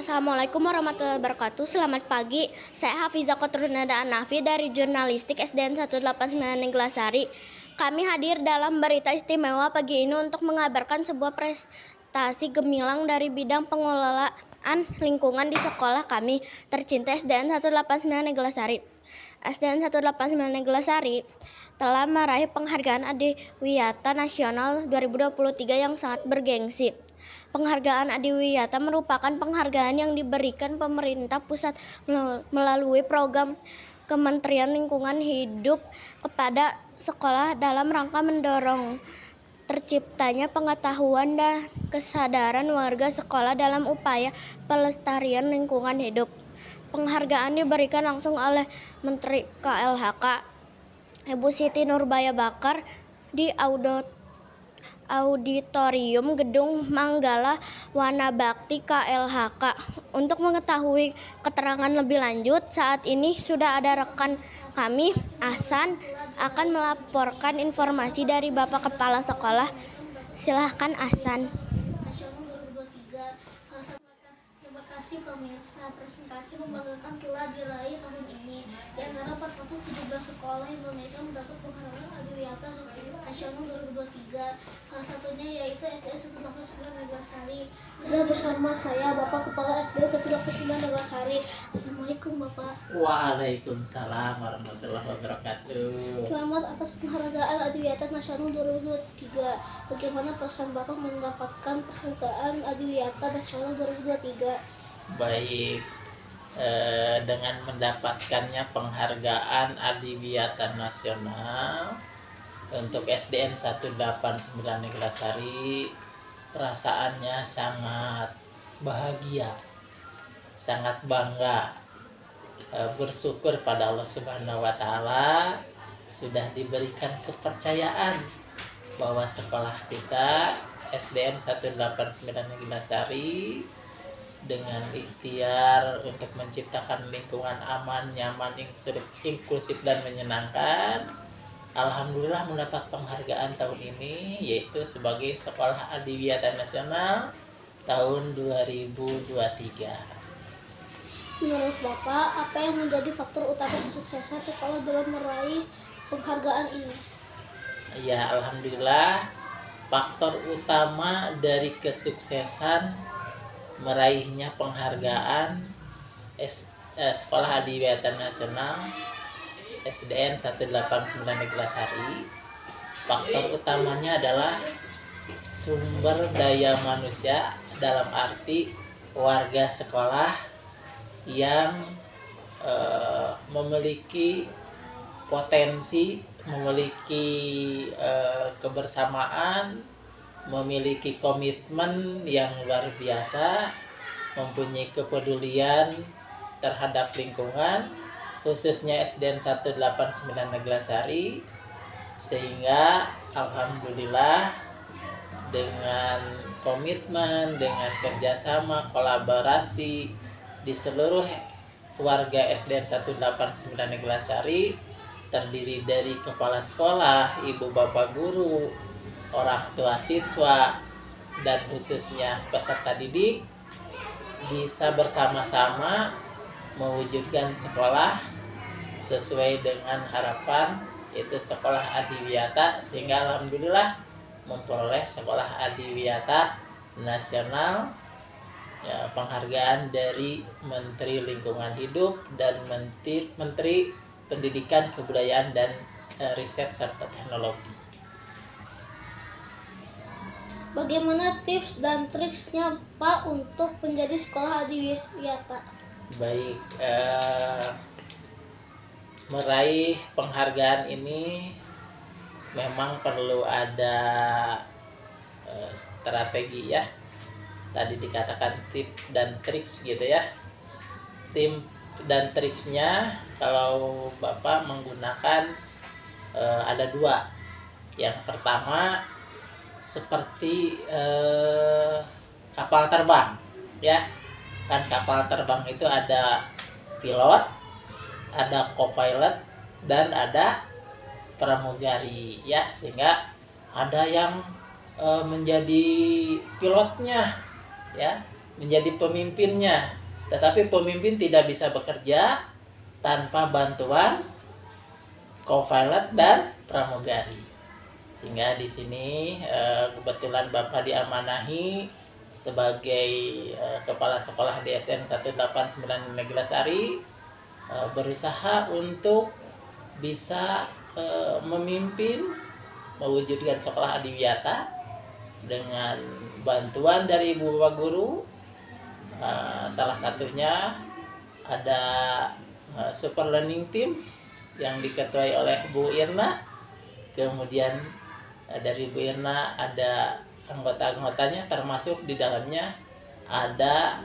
Assalamualaikum warahmatullahi wabarakatuh. Selamat pagi. Saya Hafizah Kotrunada Anafi dari Jurnalistik SDN 189 Neglasari. Kami hadir dalam berita istimewa pagi ini untuk mengabarkan sebuah prestasi gemilang dari bidang pengelolaan lingkungan di sekolah kami tercinta SDN 189 Neglasari. SDN 189 Neglasari telah meraih penghargaan Adiwiyata Nasional 2023 yang sangat bergengsi. Penghargaan Adiwiyata merupakan penghargaan yang diberikan pemerintah pusat melalui program Kementerian Lingkungan Hidup kepada sekolah dalam rangka mendorong terciptanya pengetahuan dan kesadaran warga sekolah dalam upaya pelestarian lingkungan hidup. Penghargaan diberikan langsung oleh Menteri KLHK Ibu Siti Nurbaya Bakar di Auditorium Gedung Manggala Wanabakti KLHK. Untuk mengetahui keterangan lebih lanjut, saat ini sudah ada rekan kami, Ahsan, akan melaporkan informasi dari Bapak Kepala Sekolah. Silahkan Ahsan. Terima kasih pemirsa, presentasi membanggakan telah diraih tahun ini. Di antara 417 sekolah Indonesia mendapat penghargaan Adiwiyata Nasional 2023. Salah satunya yaitu SDN 189 Neglasari. Sudah bersama saya Bapak Kepala SDN 189 Neglasari. Assalamualaikum Bapak. Waalaikumsalam warahmatullahi wabarakatuh. Selamat atas penghargaan Adiwiyata Nasional 2023. Bagaimana perasaan Bapak mendapatkan penghargaan Adiwiyata Nasional 2023? Baik, dengan mendapatkannya penghargaan Adiwiyata Nasional untuk SDN 189 Neglasari, perasaannya sangat bahagia, sangat bangga, bersyukur pada Allah Subhanahu wa Ta'ala sudah diberikan kepercayaan bahwa sekolah kita SDN 189 Neglasari dengan ikhtiar untuk menciptakan lingkungan aman, nyaman, inklusif dan menyenangkan, alhamdulillah mendapat penghargaan tahun ini, yaitu sebagai Sekolah Adiwiyata Nasional tahun 2023. Menurut Bapak, apa yang menjadi faktor utama kesuksesan sekolah dalam meraih penghargaan ini? Ya, alhamdulillah faktor utama dari kesuksesan meraihnya penghargaan Sekolah Adiwiyata Nasional SDN 189 Neglasari, faktor utamanya adalah sumber daya manusia, dalam arti warga sekolah yang memiliki potensi, memiliki kebersamaan, memiliki komitmen yang luar biasa, mempunyai kepedulian terhadap lingkungan, khususnya SDN 189 Neglasari, sehingga alhamdulillah dengan komitmen, dengan kerjasama, kolaborasi di seluruh warga SDN 189 Neglasari, terdiri dari kepala sekolah, ibu bapak guru, orang tua siswa, dan khususnya peserta didik, bisa bersama-sama mewujudkan sekolah sesuai dengan harapan, yaitu sekolah Adiwiyata, sehingga alhamdulillah memperoleh Sekolah Adiwiyata Nasional, ya, penghargaan dari Menteri Lingkungan Hidup dan Menteri Pendidikan, Kebudayaan, dan Riset serta Teknologi. Bagaimana tips dan triksnya Pak untuk menjadi sekolah Adiwiyata? Baik, meraih penghargaan ini memang perlu ada strategi, ya. Tadi dikatakan tips dan triks gitu ya. Tim dan triksnya kalau Bapak menggunakan ada dua. Yang pertama seperti kapal terbang, ya. Kan kapal terbang itu ada pilot, ada co-pilot, dan ada pramugari, ya. Sehingga ada yang menjadi pilotnya, ya, menjadi pemimpinnya. Tetapi pemimpin tidak bisa bekerja tanpa bantuan co-pilot dan pramugari. Sehingga di sini kebetulan Bapak diamanahi sebagai kepala sekolah di SDN 189 Neglasari, berusaha untuk bisa memimpin mewujudkan sekolah adiwiyata dengan bantuan dari ibu bapak guru. Salah satunya ada super learning team yang diketuai oleh Bu Irna. Kemudian dari Bu Irna ada anggota-anggotanya, termasuk di dalamnya ada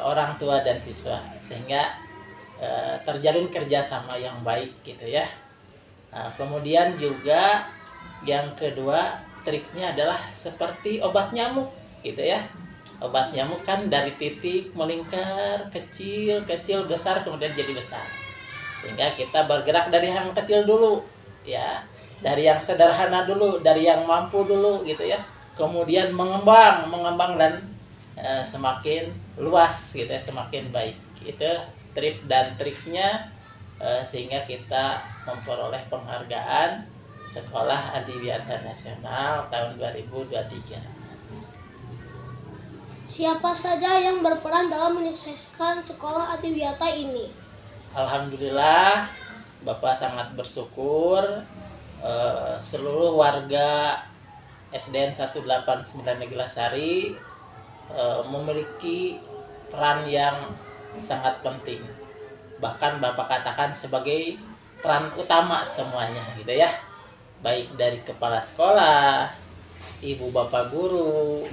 orang tua dan siswa, sehingga terjalin kerjasama yang baik gitu ya. Kemudian juga yang kedua, triknya adalah seperti obat nyamuk gitu ya. Obat nyamuk kan dari titik melingkar, kecil, kecil, besar, kemudian jadi besar. Sehingga kita bergerak dari yang kecil dulu ya, dari yang sederhana dulu, dari yang mampu dulu gitu ya. Kemudian mengembang dan semakin luas gitu ya, semakin baik. Itu trik dan triknya, sehingga kita memperoleh penghargaan Sekolah Adiwiyata Nasional tahun 2023. Siapa saja yang berperan dalam menyukseskan sekolah adiwiyata ini? Alhamdulillah, Bapak sangat bersyukur seluruh warga SDN 189 Neglasari memiliki peran yang sangat penting. Bahkan Bapak katakan sebagai peran utama semuanya gitu ya. Baik dari kepala sekolah, ibu bapak guru,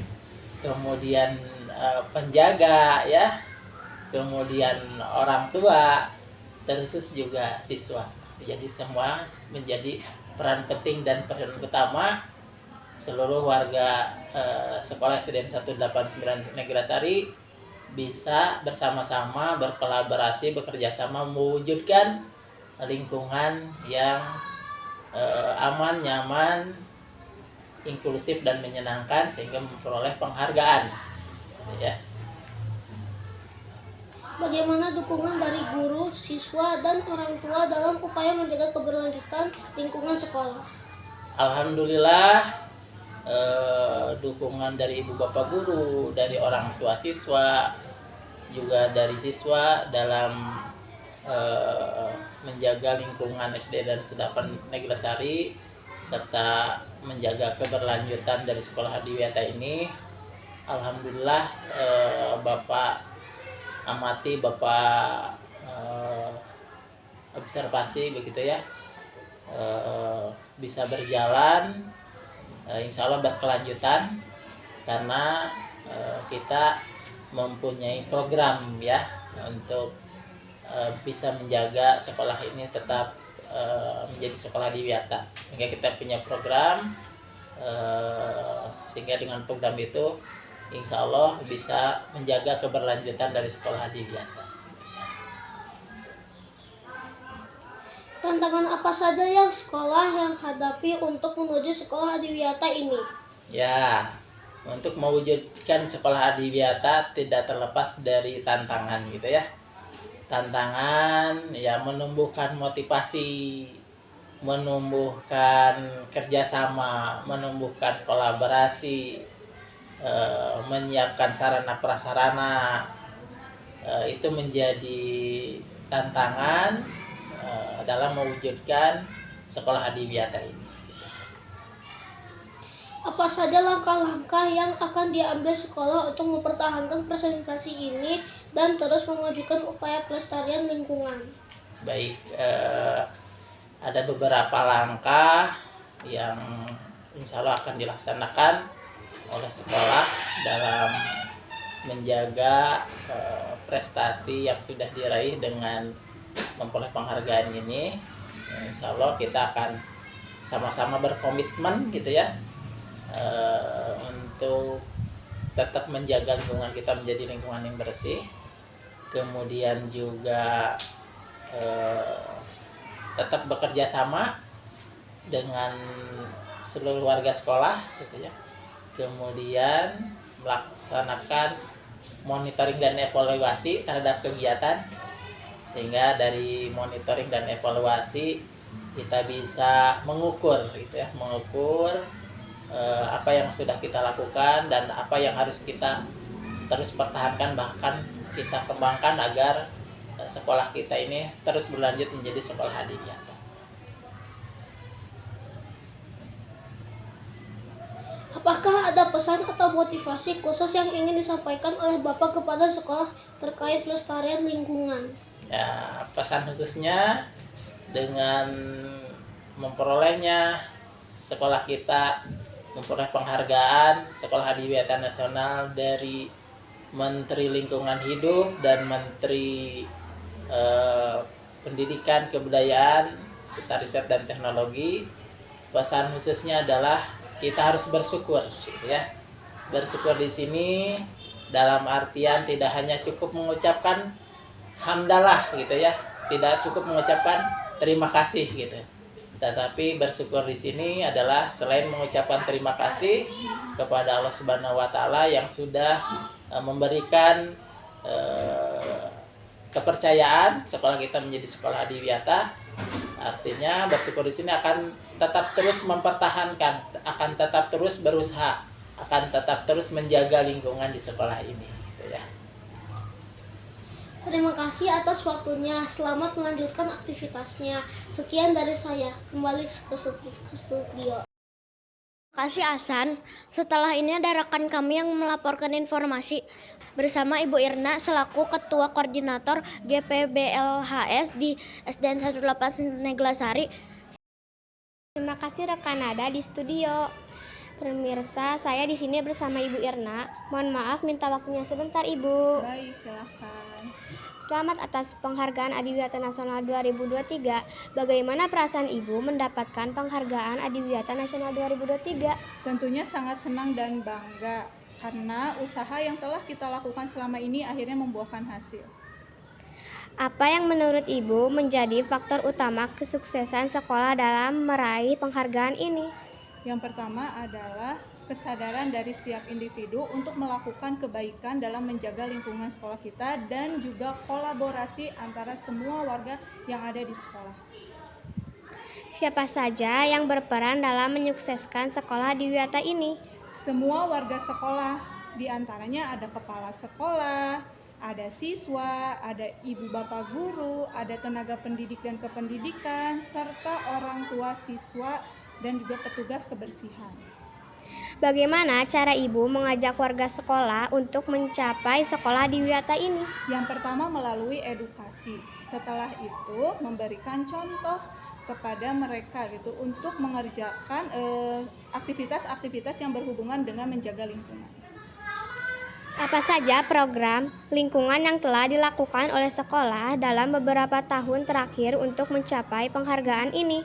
kemudian penjaga ya, kemudian orang tua, terkhusus juga siswa. Jadi semua menjadi peran penting dan peran utama seluruh warga sekolah SDN 189 Neglasari bisa bersama-sama berkolaborasi, bekerjasama mewujudkan lingkungan yang aman, nyaman, inklusif dan menyenangkan, sehingga memperoleh penghargaan ya. Bagaimana dukungan dari guru, siswa, dan orang tua dalam upaya menjaga keberlanjutan lingkungan sekolah? Alhamdulillah, dukungan dari ibu bapak guru, dari orang tua siswa, juga dari siswa dalam menjaga lingkungan SD dan Sedapan Neglasari, serta menjaga keberlanjutan dari sekolah adiwiyata ini. Alhamdulillah, Bapak amati, Bapak observasi begitu ya, bisa berjalan, insya Allah berkelanjutan, karena kita mempunyai program ya untuk bisa menjaga sekolah ini tetap menjadi sekolah adiwiyata. Sehingga kita punya program, sehingga dengan program itu insya Allah bisa menjaga keberlanjutan dari sekolah adiwiyata. Tantangan apa saja yang sekolah yang hadapi untuk menuju sekolah adiwiyata ini? Ya, untuk mewujudkan sekolah adiwiyata tidak terlepas dari tantangan gitu ya. Tantangan ya, menumbuhkan motivasi, menumbuhkan kerjasama, menumbuhkan kolaborasi, menyiapkan sarana prasarana, itu menjadi tantangan dalam mewujudkan sekolah adiwiyata ini. Apa saja langkah-langkah yang akan diambil sekolah untuk mempertahankan presentasi ini dan terus memajukan upaya pelestarian lingkungan? Baik, ada beberapa langkah yang insya Allah akan dilaksanakan oleh sekolah dalam menjaga prestasi yang sudah diraih dengan memperoleh penghargaan ini. Insya Allah kita akan sama-sama berkomitmen gitu ya, untuk tetap menjaga lingkungan kita menjadi lingkungan yang bersih, kemudian juga tetap bekerja sama dengan seluruh warga sekolah gitu ya, kemudian melaksanakan monitoring dan evaluasi terhadap kegiatan, sehingga dari monitoring dan evaluasi kita bisa mengukur gitu ya, apa yang sudah kita lakukan dan apa yang harus kita terus pertahankan, bahkan kita kembangkan agar sekolah kita ini terus berlanjut menjadi sekolah adiwiyata. Apakah ada pesan atau motivasi khusus yang ingin disampaikan oleh Bapak kepada sekolah terkait pelestarian lingkungan? Ya, pesan khususnya dengan memperolehnya sekolah kita memperoleh penghargaan Sekolah Adiwiyata Nasional dari Menteri Lingkungan Hidup dan Menteri Pendidikan, Kebudayaan, serta Riset dan Teknologi. Pesan khususnya adalah kita harus bersyukur, gitu ya. Bersyukur di sini dalam artian tidak hanya cukup mengucapkan hamdalah, gitu ya. Tidak cukup mengucapkan terima kasih, gitu. Tetapi bersyukur di sini adalah selain mengucapkan terima kasih kepada Allah Subhanahu wa taala yang sudah memberikan kepercayaan sekolah kita menjadi sekolah adiwiyata. Artinya bersyukur di sini akan tetap terus mempertahankan, akan tetap terus berusaha, akan tetap terus menjaga lingkungan di sekolah ini, gitu ya. Terima kasih atas waktunya. Selamat melanjutkan aktivitasnya. Sekian dari saya. Kembali ke studio. Terima kasih Asan. Setelah ini ada rekan kami yang melaporkan informasi bersama Ibu Irna selaku Ketua Koordinator GPBLHS di SDN 18 Neglasari. Terima kasih rekan Nada di studio. Pemirsa, saya di sini bersama Ibu Irna. Mohon maaf minta waktunya sebentar, Ibu. Baik, silahkan. Selamat atas penghargaan Adiwiyata Nasional 2023. Bagaimana perasaan Ibu mendapatkan penghargaan Adiwiyata Nasional 2023? Tentunya sangat senang dan bangga karena usaha yang telah kita lakukan selama ini akhirnya membuahkan hasil. Apa yang menurut Ibu menjadi faktor utama kesuksesan sekolah dalam meraih penghargaan ini? Yang pertama adalah kesadaran dari setiap individu untuk melakukan kebaikan dalam menjaga lingkungan sekolah kita dan juga kolaborasi antara semua warga yang ada di sekolah. Siapa saja yang berperan dalam menyukseskan sekolah adiwiyata ini? Semua warga sekolah, diantaranya ada kepala sekolah, ada siswa, ada ibu bapak guru, ada tenaga pendidik dan kependidikan, serta orang tua siswa dan juga petugas kebersihan. Bagaimana cara Ibu mengajak warga sekolah untuk mencapai sekolah adiwiyata ini? Yang pertama melalui edukasi. Setelah itu memberikan contoh kepada mereka gitu untuk mengerjakan aktivitas-aktivitas yang berhubungan dengan menjaga lingkungan. Apa saja program lingkungan yang telah dilakukan oleh sekolah dalam beberapa tahun terakhir untuk mencapai penghargaan ini?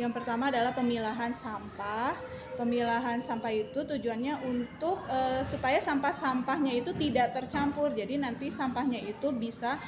Yang pertama adalah pemilahan sampah. Pemilahan sampah itu tujuannya untuk supaya sampah-sampahnya itu tidak tercampur. Jadi nanti sampahnya itu bisa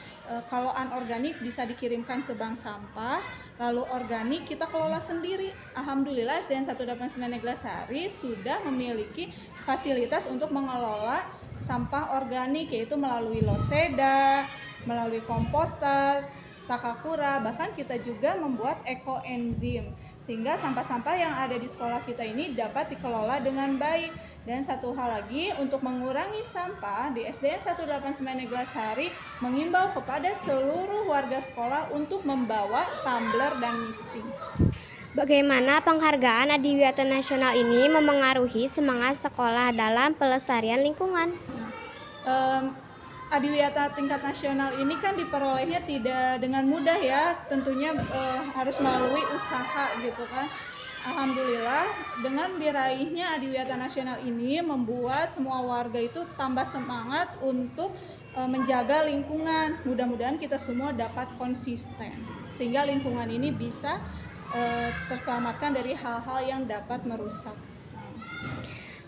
kalau anorganik bisa dikirimkan ke bank sampah, lalu organik kita kelola sendiri. Alhamdulillah SDN 189 Neglasari sudah memiliki fasilitas untuk mengelola sampah organik, yaitu melalui loseda, melalui komposter, takakura, bahkan kita juga membuat ekoenzim sehingga sampah-sampah yang ada di sekolah kita ini dapat dikelola dengan baik. Dan satu hal lagi, untuk mengurangi sampah di SDN 189 Neglasari mengimbau kepada seluruh warga sekolah untuk membawa tumbler dan misting. Bagaimana penghargaan Adiwiyata Nasional ini memengaruhi semangat sekolah dalam pelestarian lingkungan? Adiwiyata tingkat nasional ini kan diperolehnya tidak dengan mudah ya, tentunya harus melalui usaha gitu kan. Alhamdulillah dengan diraihnya Adiwiyata Nasional ini membuat semua warga itu tambah semangat untuk menjaga lingkungan. Mudah-mudahan kita semua dapat konsisten sehingga lingkungan ini bisa terselamatkan dari hal-hal yang dapat merusak.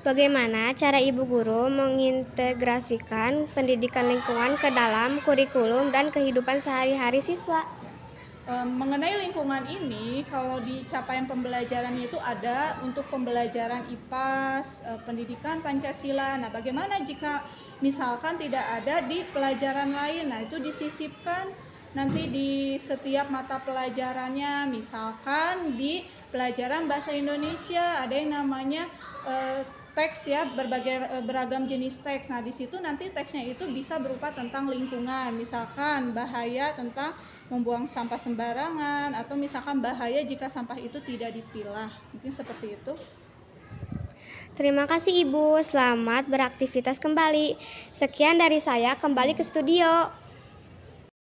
Bagaimana cara Ibu Guru mengintegrasikan pendidikan lingkungan ke dalam kurikulum dan kehidupan sehari-hari siswa? Mengenai lingkungan ini, kalau di capaian pembelajarannya itu ada untuk pembelajaran IPAS, pendidikan Pancasila. Nah, bagaimana jika misalkan tidak ada di pelajaran lain? Nah, itu disisipkan nanti di setiap mata pelajarannya. Misalkan di pelajaran bahasa Indonesia ada yang namanya teks ya, beragam jenis teks. Nah, di situ nanti teksnya itu bisa berupa tentang lingkungan, misalkan bahaya tentang membuang sampah sembarangan, atau misalkan bahaya jika sampah itu tidak dipilah. Mungkin seperti itu. Terima kasih Ibu, selamat beraktivitas kembali. Sekian dari saya, kembali ke studio.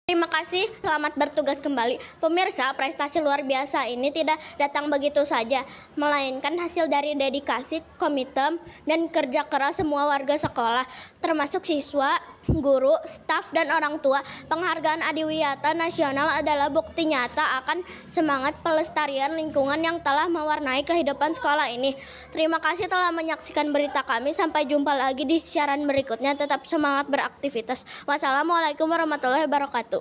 Terima kasih, selamat bertugas kembali. Pemirsa, prestasi luar biasa ini tidak datang begitu saja, melainkan hasil dari dedikasi, komitmen, dan kerja keras semua warga sekolah, termasuk siswa, guru, staf, dan orang tua. Penghargaan Adiwiyata Nasional adalah bukti nyata akan semangat pelestarian lingkungan yang telah mewarnai kehidupan sekolah ini. Terima kasih telah menyaksikan berita kami. Sampai jumpa lagi di siaran berikutnya. Tetap semangat beraktivitas. Wassalamualaikum warahmatullahi wabarakatuh.